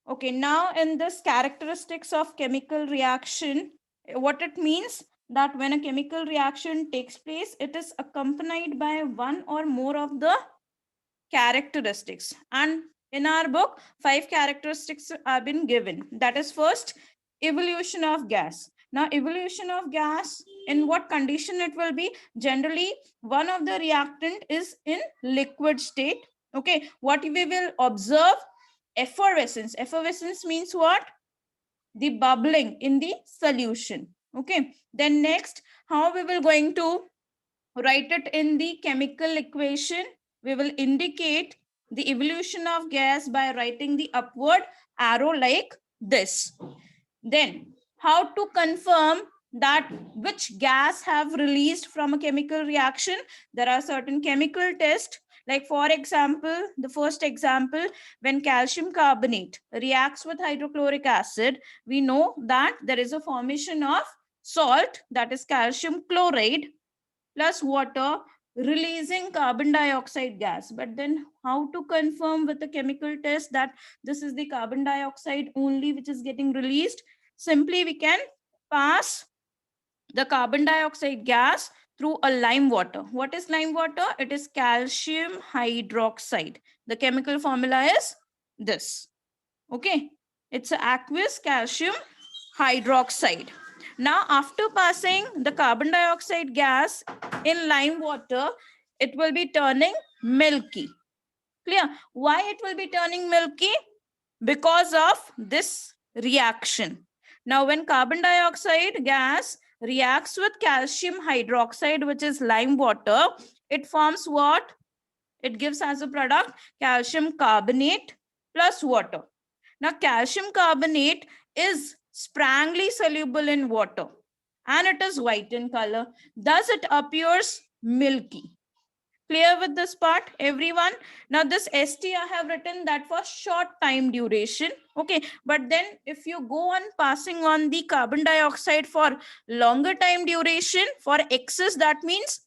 Okay, now in this characteristics of chemical reaction, what it means that when a chemical reaction takes place, it is accompanied by one or more of the characteristics. And in our book, 5 characteristics have been given. That is first, evolution of gas. Now, evolution of gas, in what condition it will be? Generally, one of the reactant is in liquid state. Okay, what we will observe, effervescence. Effervescence means what? The bubbling in the solution. Okay, then next, how we will going to write it in the chemical equation? We will indicate the evolution of gas by writing the upward arrow like this. Then how to confirm that which gas have released from a chemical reaction? There are certain chemical tests, like for example, the first example, when calcium carbonate reacts with hydrochloric acid, we know that there is a formation of salt, that is calcium chloride, plus water, releasing carbon dioxide gas. But then how to confirm with a chemical test that this is the carbon dioxide only which is getting released? Simply we can pass the carbon dioxide gas through a lime water. What is lime water? It is calcium hydroxide. The chemical formula is this. Okay, it's aqueous calcium hydroxide. Now, after passing the carbon dioxide gas in lime water, it will be turning milky. Clear? Why it will be turning milky? Because of this reaction. Now, when carbon dioxide gas reacts with calcium hydroxide, which is lime water, it forms what? It gives as a product calcium carbonate plus water. Now, calcium carbonate is sprangly soluble in water and it is white in color. Thus, it appears milky. Clear with this part, everyone? Now, this ST I have written that for short time duration. Okay, but then if you go on passing on the carbon dioxide for longer time duration, for excess, that means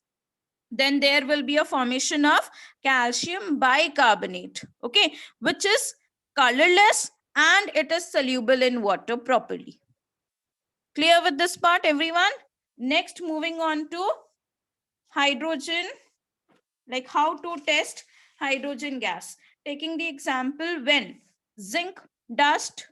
then there will be a formation of calcium bicarbonate, okay, which is colorless and it is soluble in water properly. Clear with this part, everyone? Next, moving on to hydrogen, like how to test hydrogen gas. Taking the example, when zinc dust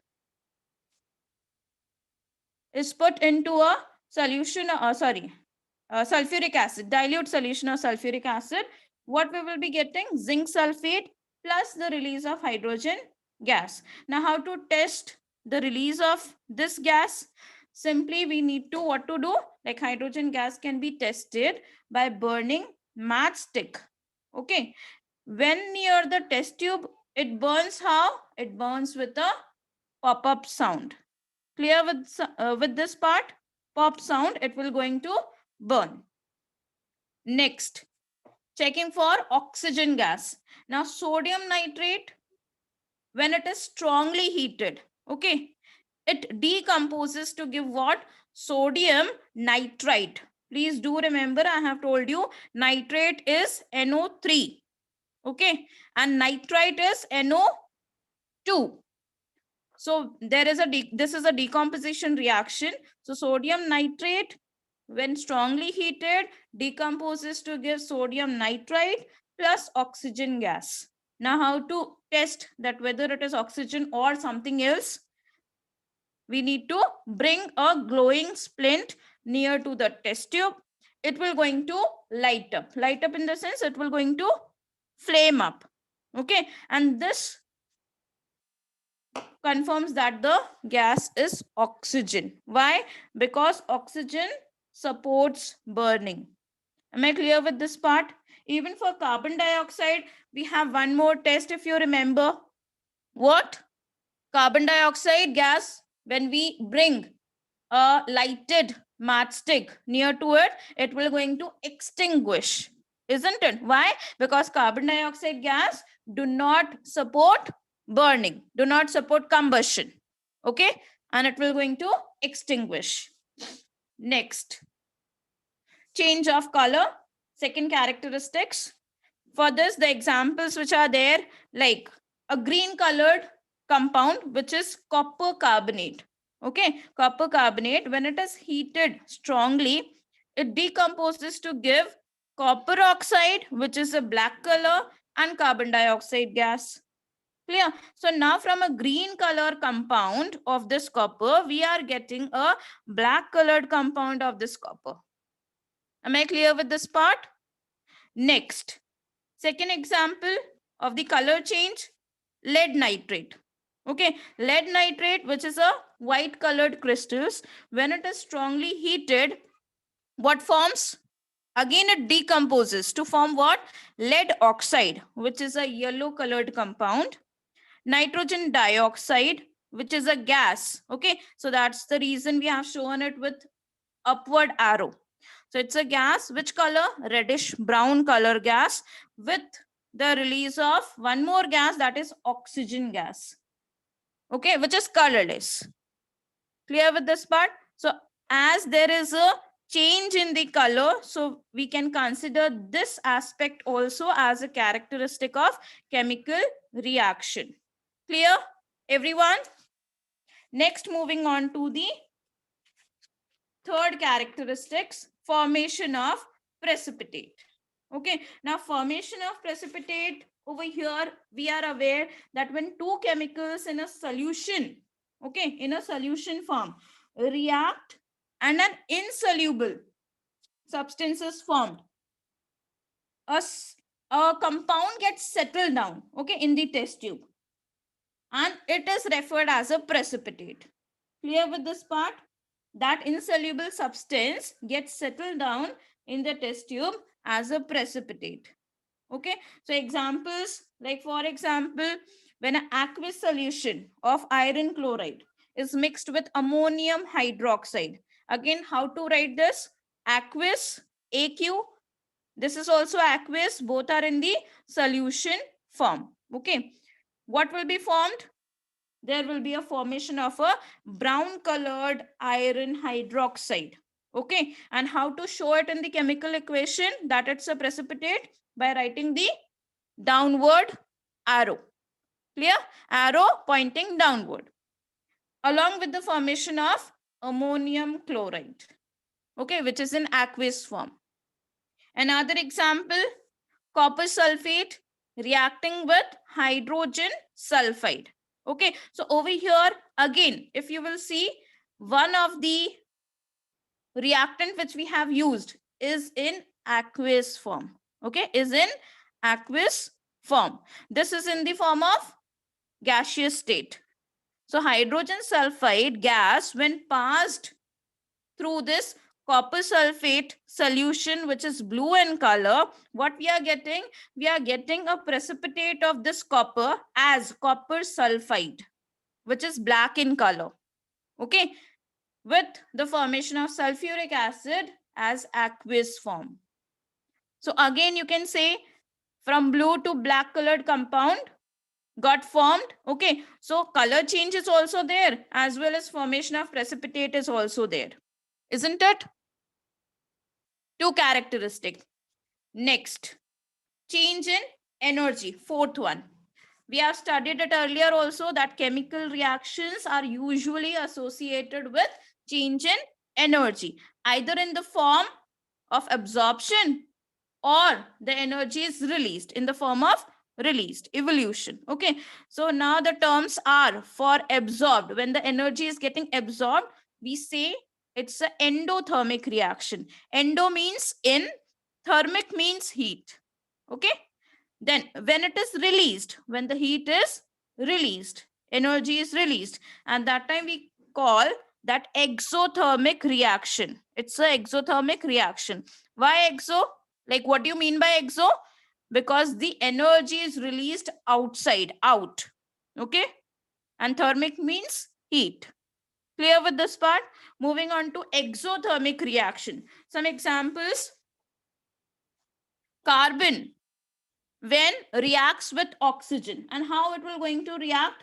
is put into a solution, sulfuric acid, dilute solution of sulfuric acid, what we will be getting? Zinc sulfate plus the release of hydrogen gas. Now, how to test the release of this gas? Simply, we need to what to do? Like hydrogen gas can be tested by burning matchstick. Okay. When near the test tube, it burns how? It burns with a pop-up sound. Clear with this part? Pop sound, it will going to burn. Next, checking for oxygen gas. Now, sodium nitrate, when it is strongly heated, okay, it decomposes to give what? Sodium nitrite. Please do remember, I have told you nitrate is NO3, okay, and nitrite is NO2. So there is this is a decomposition reaction. So sodium nitrate, when strongly heated, decomposes to give sodium nitrite plus oxygen gas. Now, how to test that whether it is oxygen or something else? We need to bring a glowing splint near to the test tube. It will going to light up. Light up in the sense it will going to flame up. Okay, and this confirms that the gas is oxygen. Why? Because oxygen supports burning. Am I clear with this part? Even for carbon dioxide, we have one more test if you remember. What? Carbon dioxide gas, when we bring a lighted matchstick near to it, it will going to extinguish. Isn't it? Why? Because carbon dioxide gas do not support burning, do not support combustion. Okay, and it will going to extinguish. Next, change of color. Second characteristics. For this, the examples which are there, like a green colored compound, which is copper carbonate. Okay, copper carbonate, when it is heated strongly, it decomposes to give copper oxide, which is a black color, and carbon dioxide gas. Clear? So now from a green color compound of this copper, we are getting a black colored compound of this copper. Am I clear with this part? Next, second example of the color change, lead nitrate. Okay, lead nitrate, which is a white colored crystals, when it is strongly heated, what forms? Again, it decomposes to form what? Lead oxide, which is a yellow colored compound. Nitrogen dioxide, which is a gas. Okay, so that's the reason we have shown it with upward arrow. So it's a gas, which color? Reddish brown color gas, with the release of one more gas, that is oxygen gas. Okay, which is colorless. Clear with this part? So as there is a change in the color, so we can consider this aspect also as a characteristic of chemical reaction. Clear, everyone? Next, moving on to the third characteristics, formation of precipitate. Okay, now formation of precipitate, over here we are aware that when two chemicals in a solution, okay, in a solution form, react and an insoluble substance is formed, a compound gets settled down, okay, in the test tube, and it is referred as a precipitate. Clear with this part? That insoluble substance gets settled down in the test tube as a precipitate. Okay, so examples, like for example, when an aqueous solution of iron chloride is mixed with ammonium hydroxide. Again, how to write this? Aqueous, AQ. This is also aqueous. Both are in the solution form. Okay, what will be formed? There will be a formation of a brown colored iron hydroxide. Okay, and how to show it in the chemical equation that it's a precipitate? By writing the downward arrow. Clear? Arrow pointing downward, along with the formation of ammonium chloride, okay, which is in aqueous form. Another example, copper sulfate reacting with hydrogen sulfide. Okay, so over here again, if you will see, one of the reactant which we have used is in aqueous form. Okay, is in aqueous form. This is in the form of gaseous state. So hydrogen sulfide gas, when passed through this copper sulfate solution, which is blue in color, what we are getting? We are getting a precipitate of this copper as copper sulfide, which is black in color. Okay, with the formation of sulfuric acid as aqueous form. So again, you can say from blue to black colored compound got formed. Okay, so color change is also there, as well as formation of precipitate is also there, isn't it? Two characteristics. Next, change in energy, fourth one. We have studied it earlier also, that chemical reactions are usually associated with change in energy, either in the form of absorption or the energy is released in the form of released, evolution. Okay, so now the terms are for absorbed. When the energy is getting absorbed, we say it's an endothermic reaction. Endo means in, thermic means heat. Okay, then when it is released, when the heat is released, energy is released, and that time we call that exothermic reaction. It's an exothermic reaction. Why exo? Like, what do you mean by exo? Because the energy is released outside, out. Okay, and thermic means heat. Clear with this part? Moving on to exothermic reaction. Some examples: carbon when reacts with oxygen, and how it will going to react?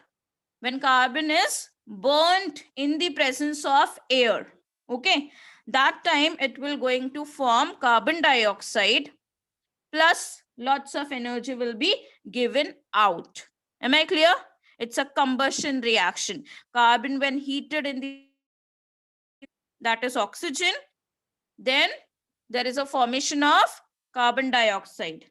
When carbon is burnt in the presence of air, okay, that time it will going to form carbon dioxide, plus lots of energy will be given out. Am I clear? It's a combustion reaction. Carbon, when heated in the, that is oxygen, then there is a formation of carbon dioxide.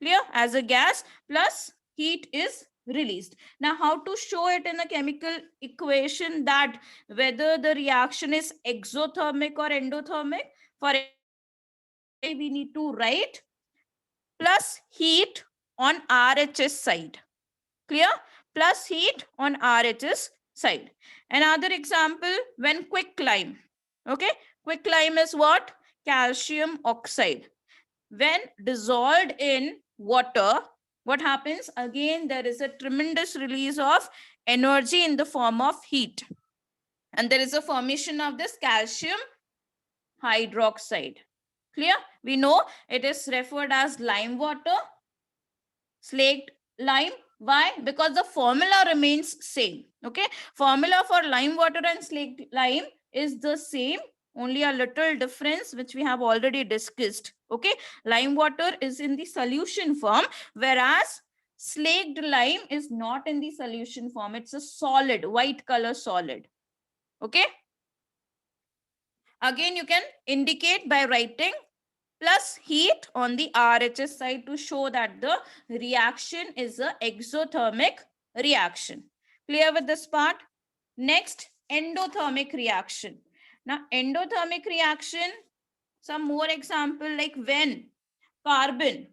Clear? As a gas, plus heat is released. Now, how to show it in a chemical equation, that whether the reaction is exothermic or endothermic? For we need to write plus heat on RHS side. Clear? Plus heat on RHS side. Another example, when quicklime. Okay, quicklime is what? Calcium oxide. When dissolved in water, what happens? Again, there is a tremendous release of energy in the form of heat. And there is a formation of this calcium hydroxide. Clear? We know it is referred as lime water, slaked lime. Why? Because the formula remains same. Okay, formula for lime water and slaked lime is the same, only a little difference which we have already discussed. Okay, lime water is in the solution form, whereas slaked lime is not in the solution form. It's a solid, white color solid. Okay, again you can indicate by writing plus heat on the RHS side to show that the reaction is an exothermic reaction. Clear with this part? Next, endothermic reaction. Now, endothermic reaction, some more example, like when carbon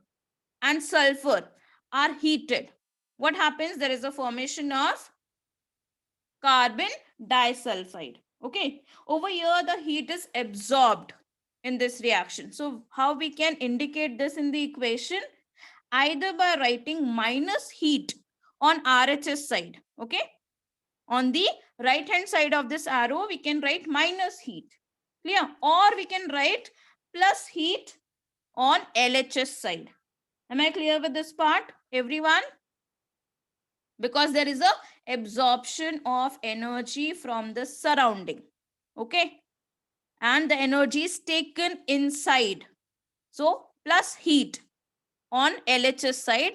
and sulfur are heated, what happens? There is a formation of carbon disulfide. Okay, over here the heat is absorbed in this reaction. So how we can indicate this in the equation? Either by writing minus heat on RHS side. Okay, on the right hand side of this arrow we can write minus heat. Clear? Or we can write plus heat on LHS side. Am I clear with this part, everyone? Because there is a absorption of energy from the surrounding. Okay, and the energy is taken inside. So plus heat on LHS side,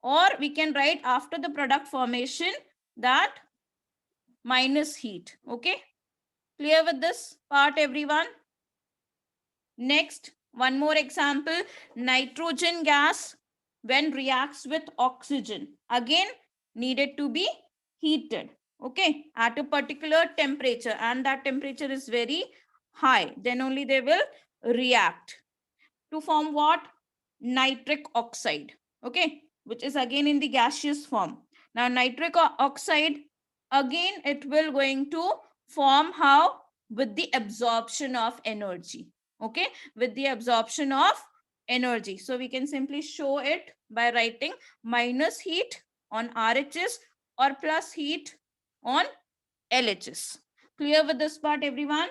or we can write after the product formation that minus heat. Okay, clear with this part, everyone? Next, one more example, nitrogen gas when reacts with oxygen, again needed to be heated, okay, at a particular temperature, and that temperature is very high, then only they will react to form what? Nitric oxide, okay, which is again in the gaseous form. Now nitric oxide, again it will going to form how? With the absorption of energy. Okay, with the absorption of energy. So we can simply show it by writing minus heat on RHS or plus heat on LHS. Clear with this part, everyone?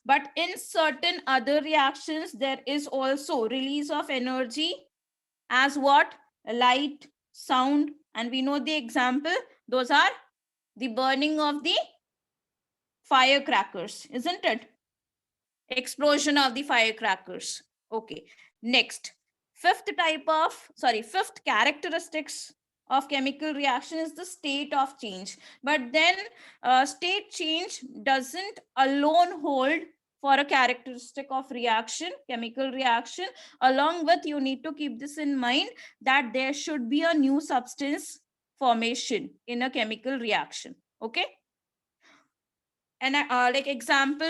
But in certain other reactions, there is also release of energy as what? Light, sound, and we know the example. Those are the burning of the firecrackers, isn't it? Explosion of the firecrackers. Okay, next. Fifth characteristics of chemical reaction is the state of change. But then state change doesn't alone hold for a characteristic of reaction, chemical reaction. Along with, you need to keep this in mind, that there should be a new substance formation in a chemical reaction. Okay, and like example,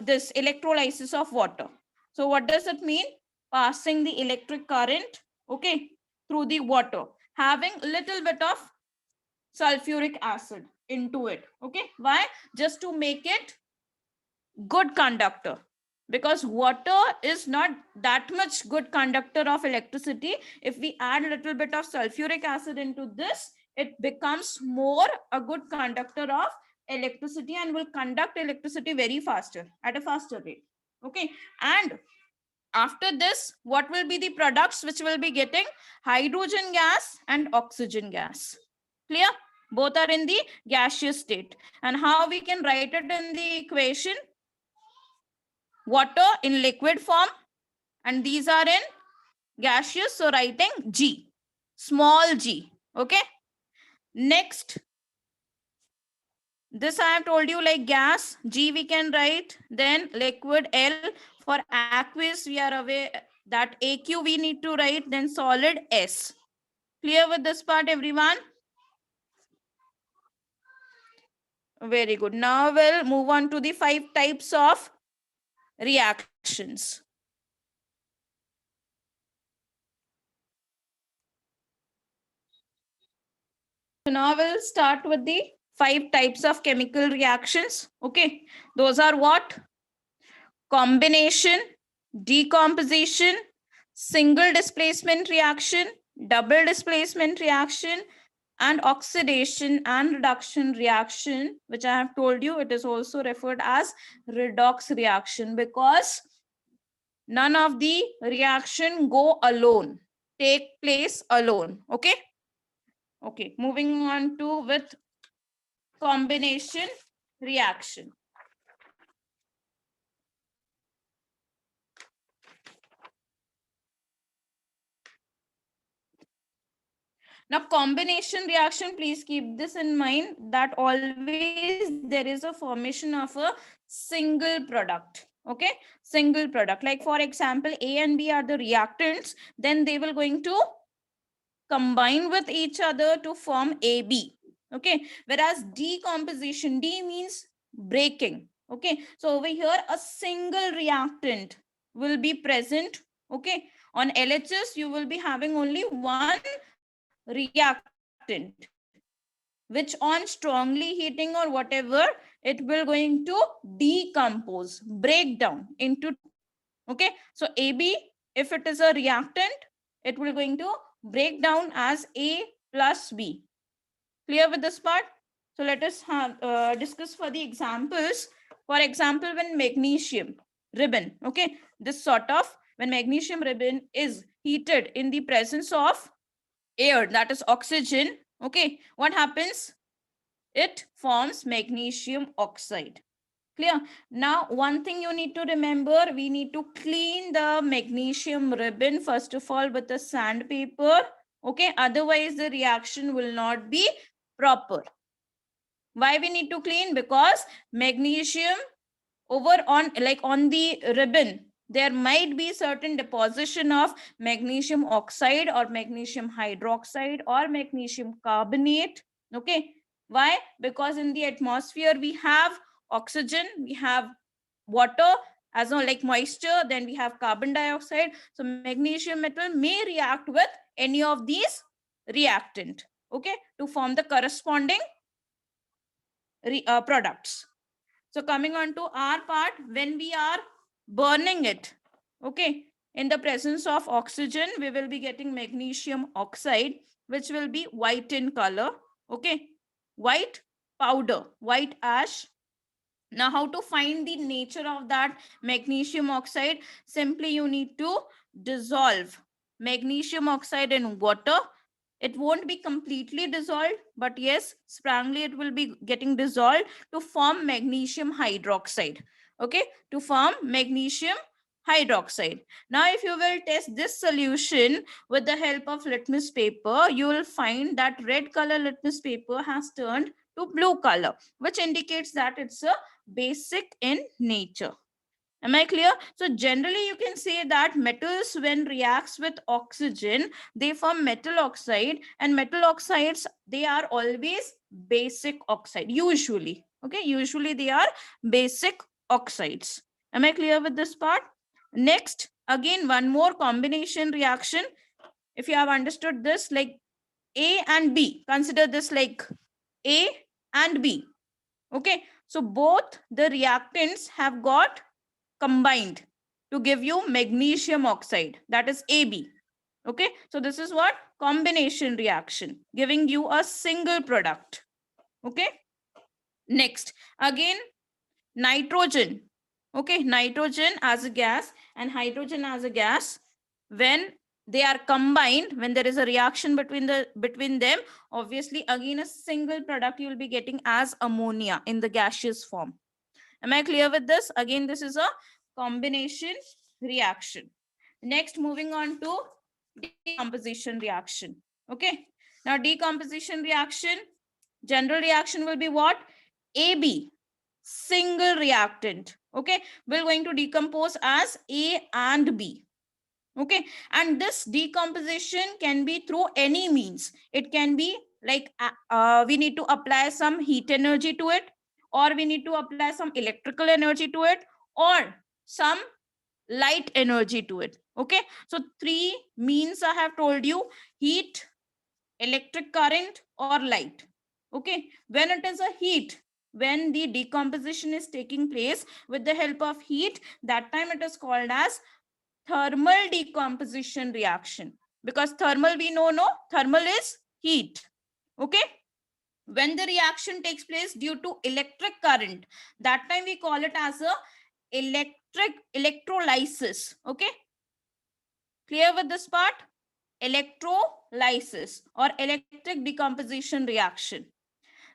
this electrolysis of water. So what does it mean? Passing the electric current, okay, through the water, having little bit of sulfuric acid into it. Okay, why? Just to make it good conductor, because water is not that much good conductor of electricity. If we add a little bit of sulfuric acid into this, it becomes more a good conductor of electricity and will conduct electricity very faster, at a faster rate. Okay, and after this, what will be the products which will be getting? Hydrogen gas and oxygen gas. Clear? Both are in the gaseous state. And how we can write it in the equation? Water in liquid form, and these are in gaseous, so writing G, small g. Okay, Next, this I have told you, like gas, G we can write, then liquid L. For aqueous, we are aware that AQ we need to write, then solid S. Clear with this part, everyone? Very good. Now we'll move on to the 5 types of reactions. So now we'll start with the 5 types of chemical reactions. Okay, those are what? Combination, decomposition, single displacement reaction, double displacement reaction, and oxidation and reduction reaction, which I have told you, it is also referred as redox reaction, because none of the reaction go alone, take place alone. Okay. Okay, moving on to with combination reaction. Now, combination reaction, please keep this in mind that always there is a formation of a single product. Okay, single product. Like for example, A and B are the reactants, then they will going to combine with each other to form AB. Okay, whereas decomposition, D means breaking. Okay, so over here a single reactant will be present. Okay, on LHS you will be having only one reactant, which on strongly heating or whatever, it will going to decompose, break down into. Okay, so AB, if it is a reactant, it will going to break down as A plus B. Clear with this part? So let us discuss for the examples. For example, when magnesium ribbon, okay, this sort of, when magnesium ribbon is heated in the presence of air, that is oxygen, okay, what happens? It forms magnesium oxide. Clear? Now, one thing you need to remember, we need to clean the magnesium ribbon first of all with a sandpaper. Okay, otherwise the reaction will not be proper. Why we need to clean? Because magnesium over on, like on the ribbon, there might be certain deposition of magnesium oxide or magnesium hydroxide or magnesium carbonate. Okay, why? Because in the atmosphere we have oxygen, we have water as well, like moisture, then we have carbon dioxide. So magnesium metal may react with any of these reactant, okay, to form the corresponding products. So coming on to our part, when we are burning it, okay, in the presence of oxygen, we will be getting magnesium oxide, which will be white in color. Okay, white powder, white ash. Now, how to find the nature of that magnesium oxide? Simply you need to dissolve magnesium oxide in water. It won't be completely dissolved, but yes, sprangly it will be getting dissolved to form magnesium hydroxide. Okay, to form magnesium hydroxide. Now, if you will test this solution with the help of litmus paper, you will find that red color litmus paper has turned to blue color, which indicates that it's a basic in nature. Am I clear? So generally you can say that metals, when reacts with oxygen, they form metal oxide, and metal oxides, they are always basic oxide, usually. Okay, usually they are basic oxides. Am I clear with this part? Next, again, one more combination reaction. If you have understood this, like A and B, consider this like A and B. Okay, so both the reactants have got combined to give you magnesium oxide, that is AB. Okay, so this is what? Combination reaction, giving you a single product. Okay, next, again, nitrogen. Okay, nitrogen as a gas and hydrogen as a gas, when they are combined, when there is a reaction between them, obviously again a single product you will be getting as ammonia in the gaseous form. Am I clear with this? Again, this is a combination reaction. Next, moving on to decomposition reaction. Okay, Now decomposition reaction, general reaction will be what? AB, single reactant. Okay, we're going to decompose as A and B. Okay, and this decomposition can be through any means. It can be like we need to apply some heat energy to it, or we need to apply some electrical energy to it, or some light energy to it. Okay, so three means I have told you: heat, electric current, or light. Okay, when it is a heat, when the decomposition is taking place with the help of heat, that time it is called as thermal decomposition reaction, because thermal we know, no, thermal is heat. Okay, when the reaction takes place due to electric current, that time we call it as a electrolysis. Okay, clear with this part? Electrolysis or electric decomposition reaction.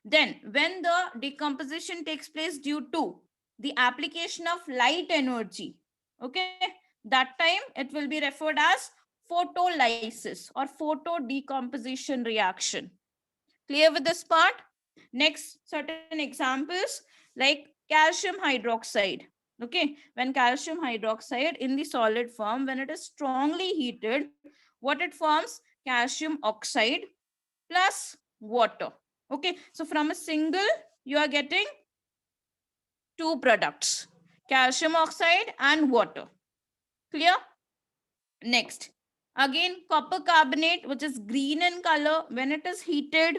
Then when the decomposition takes place due to the application of light energy, okay, that time it will be referred as photolysis or photo decomposition reaction. Clear with this part? Next, certain examples like calcium hydroxide. Okay, when calcium hydroxide in the solid form, when it is strongly heated, what it forms? Calcium oxide plus water. Okay, so from a single, you are getting two products, calcium oxide and water. Clear? Next, again, copper carbonate, which is green in color, when it is heated,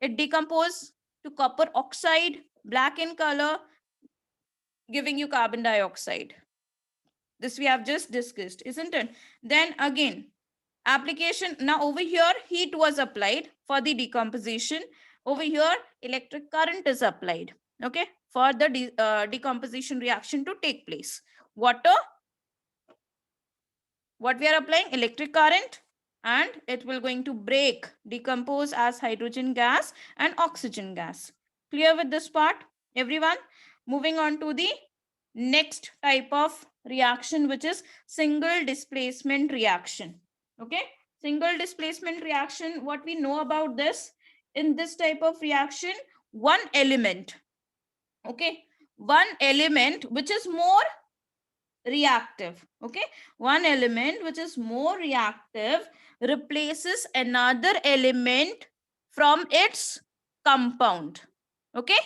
it decomposes to copper oxide, black in color, giving you carbon dioxide. This we have just discussed, isn't it? Then again, application. Now over here, heat was applied for the decomposition. Over here, electric current is applied. Okay, for the decomposition reaction to take place. Water, what we are applying? Electric current, and it will going to break, decompose as hydrogen gas and oxygen gas. Clear with this part, everyone? Moving on to the next type of reaction, which is single displacement reaction. Okay, single displacement reaction, what we know about this? In this type of reaction, one element, okay, one element which is more reactive, okay, one element which is more reactive replaces another element from its compound. Okay,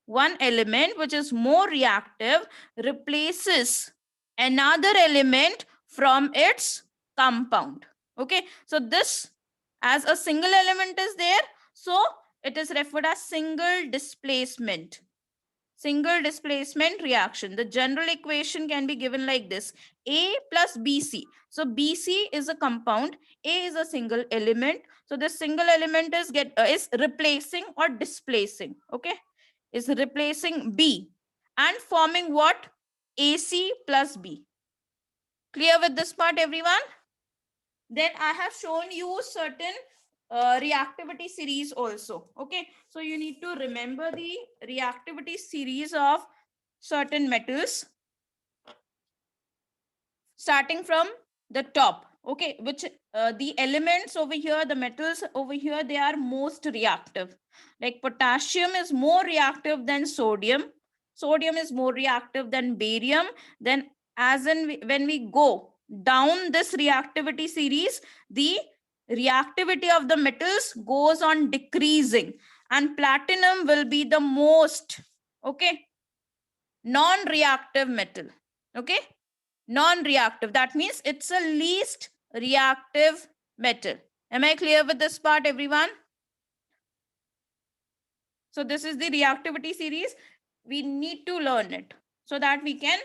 one element which is more reactive replaces another element from its compound. Okay, so this, as a single element is there, so it is referred as single displacement. Single displacement reaction. The general equation can be given like this: A plus BC. So BC is a compound, A is a single element. So this single element is replacing or displacing, okay, is replacing B and forming what? AC plus B. Clear with this part, everyone? Then I have shown you certain reactivity series also. Okay, so you need to remember the reactivity series of certain metals, starting from the top. Okay, which the elements over here, the metals over here, they are most reactive. Like potassium is more reactive than sodium. Sodium is more reactive than barium. Then as in when we go down this reactivity series, the reactivity of the metals goes on decreasing, and platinum will be the most, okay, non-reactive metal. Okay, non-reactive, that means it's a least reactive metal. Am I clear with this part, everyone? So this is the reactivity series. We need to learn it so that we can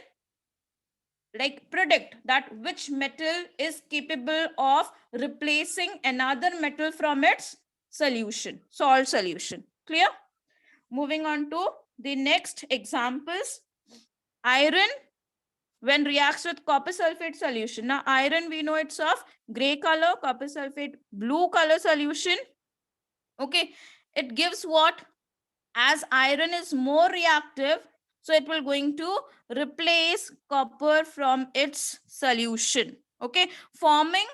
like predict that which metal is capable of replacing another metal from its solution, salt solution. Clear? Moving on to the next examples. Iron when reacts with copper sulfate solution. Now iron, we know it's of gray color, copper sulfate blue color solution. Okay, it gives what? As iron is more reactive, so it will going to replace copper from its solution. Okay, forming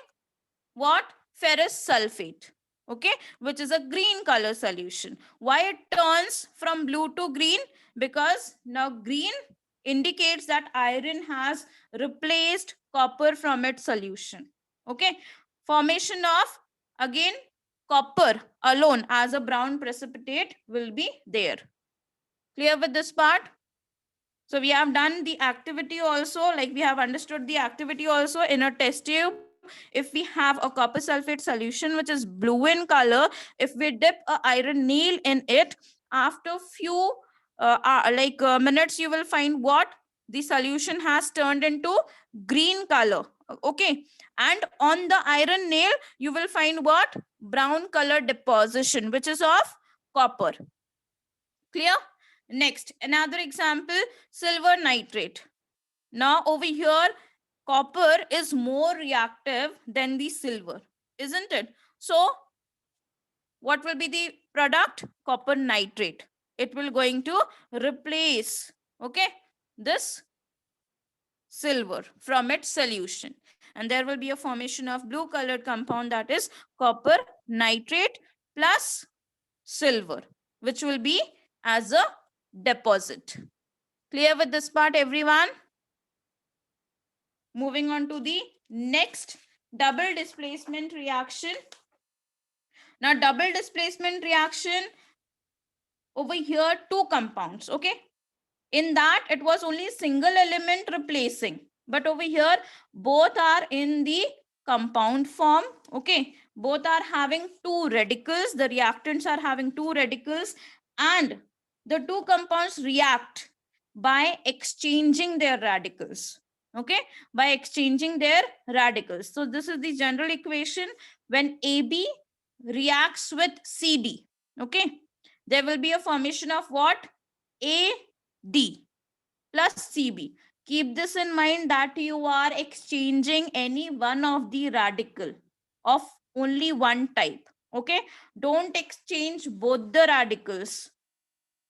what? Ferrous sulfate. okay, which is a green color solution. Why it turns from blue to green? Because now green indicates that iron has replaced copper from its solution. Okay, formation of again copper alone as a brown precipitate will be there. Clear with this part? So we have done the activity also, like we have understood the activity also. In a test tube, if we have a copper sulfate solution which is blue in color, if we dip a iron nail in it, after few minutes, you will find what? The solution has turned into green color. Okay. And on the iron nail, you will find what? Brown color deposition, which is of copper. Clear? Next, another example, silver nitrate. Now over here, copper is more reactive than the silver, isn't it? So what will be the product? Copper nitrate. It will going to replace, okay, this silver from its solution. And there will be a formation of blue colored compound, that is copper nitrate plus silver, which will be as a deposit. Clear with this part, everyone? Moving on to the next, double displacement reaction. Now, double displacement reaction, over here, two compounds, okay? In that, it was only single element replacing. But over here, both are in the compound form, okay? Both are having two radicals. The reactants are having two radicals. And the two compounds react by exchanging their radicals, okay? By exchanging their radicals. So this is the general equation. When AB reacts with CD, okay? There will be a formation of what? AD plus CB. Keep this in mind that you are exchanging any one of the radical of only one type. Okay. Don't exchange both the radicals.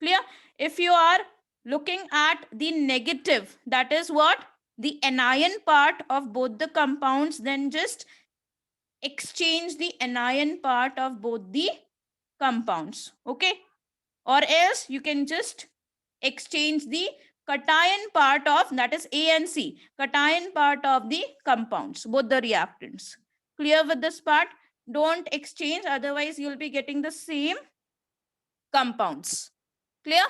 Clear? If you are looking at the negative, that is what? The anion part of both the compounds, then just exchange the anion part of both the compounds. Okay. Or else you can just exchange the cation part of, that is A and C, cation part of the compounds, both the reactants. Clear with this part? Don't exchange, otherwise you'll be getting the same compounds. Clear?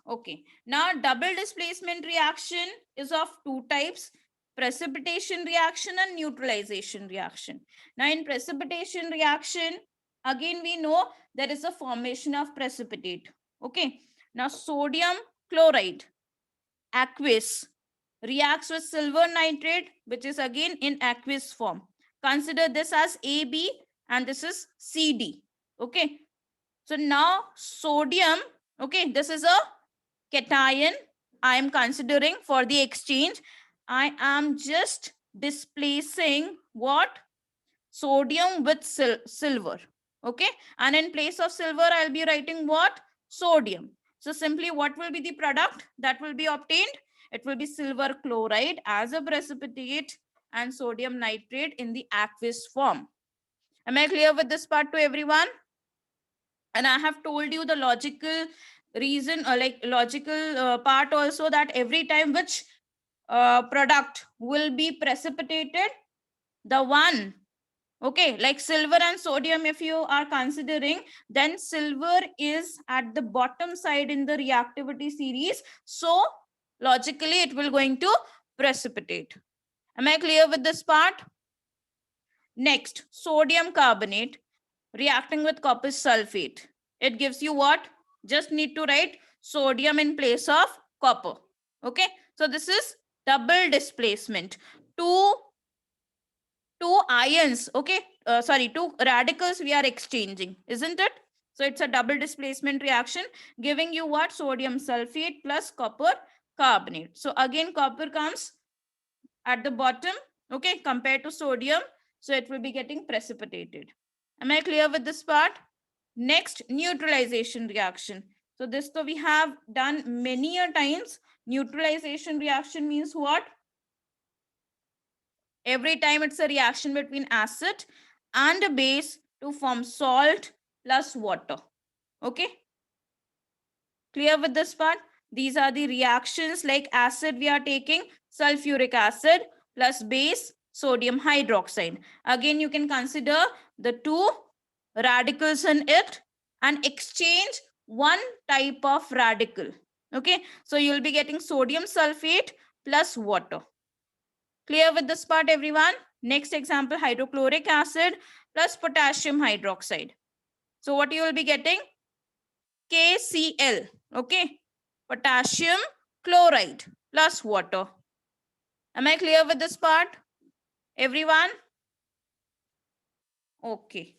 Okay. Now, double displacement reaction is of two types: precipitation reaction and neutralization reaction. Now, in precipitation reaction, again we know there is a formation of precipitate. Okay. Now, sodium chloride, aqueous, reacts with silver nitrate, which is again in aqueous form. Consider this as AB and this is CD. Okay. So now sodium, okay, this is a cation I am considering for the exchange. I am just displacing what? Sodium with silver. Okay. And in place of silver, I'll be writing what? Sodium. So simply what will be the product that will be obtained? It will be silver chloride as a precipitate and sodium nitrate in the aqueous form. Am I clear with this part to everyone? And I have told you the logical reason, or like logical part also, that every time which product will be precipitated, the one, okay, like silver and sodium, if you are considering, then silver is at the bottom side in the reactivity series. So logically, it will going to precipitate. Am I clear with this part? Next, sodium carbonate reacting with copper sulfate. It gives you what? Just need to write sodium in place of copper. Okay. So this is double displacement. Two ions, okay, two radicals we are exchanging, isn't it? So it's a double displacement reaction giving you what? Sodium sulfate plus copper carbonate. So again, copper comes at the bottom, okay, compared to sodium. So it will be getting precipitated. Am I clear with this part? Next, neutralization reaction. So this we have done many a times. Neutralization reaction means what? Every time it's a reaction between acid and a base to form salt plus water. Okay, clear with this part? These are the reactions, like acid we are taking sulfuric acid plus base sodium hydroxide. Again, you can consider the two radicals in it and exchange one type of radical. Okay, so you'll be getting sodium sulfate plus water. Clear with this part, everyone? Next example, hydrochloric acid plus potassium hydroxide. So what you will be getting? KCl. Okay, potassium chloride plus water. Am I clear with this part, everyone? Okay.